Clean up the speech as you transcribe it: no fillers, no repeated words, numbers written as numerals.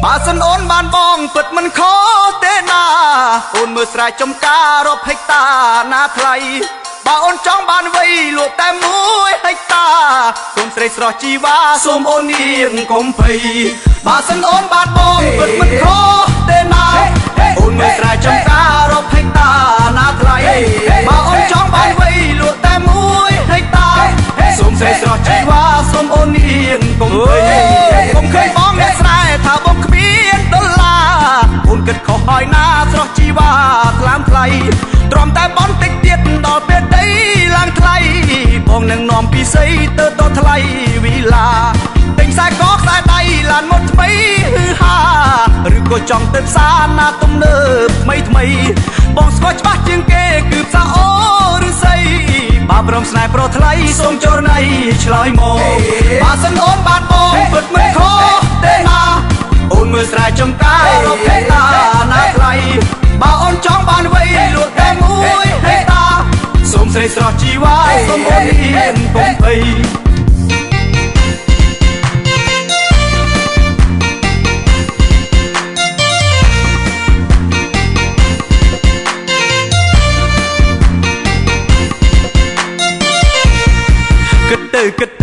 បើសិនអូនបានបងពិតមិនខុសទេណាអូនមើលស្រែចំការរាប់ហិកតាណាថ្លៃបើអូនចង់បានវ័យលក់តែ1ហិកតាសូមស្រីស្រស់ជីវ៉ាសូមអូននាងកុំភ័យបើសិនអូនបានបងពិតមិនខុសទេណាអូនមើលស្រែចំការរាប់ហិកតាណាថ្លៃបើអូនចង់បានវ័យលក់តែ1ហិកតាសូមស្រីស្រស់ជីវ៉ាសូមអូននាងកុំភ័យកុំឃើញបងអ្នកស្រែថាបងគ្មានដុល្លារអូនគិតខុសហើយណាស្រស់ជីវ៉ាថ្លើមថ្លៃទ្រាំតែបនតិចទៀតដល់ពេលដីឡើងថ្លៃបងនឹងនាំពីសីទៅតថ្លៃវិឡាទិញខ្សែកខ្សែដៃឡានមកថ្មីហឺហាឬក៏ចង់ទៅផ្សារណាទំនើបថ្មីបងស្គាល់ច្បាស់ជាងគេគឺផ្សារអូឬសីបើព្រមស្នេហ៍ប្រថ្លៃសូមចរណៃឆ្លើយមកបើសិនអូនបានបងពិតមិនខុសទេណាអូនមើលស្រែចំការរកហេតាណាថ្លៃបើអូនចង់បានវ័យលក់តែ1ហេតាសូមស្រីស្រស់ជីវ៉ាសូមអូននាងកុំភ័យគិត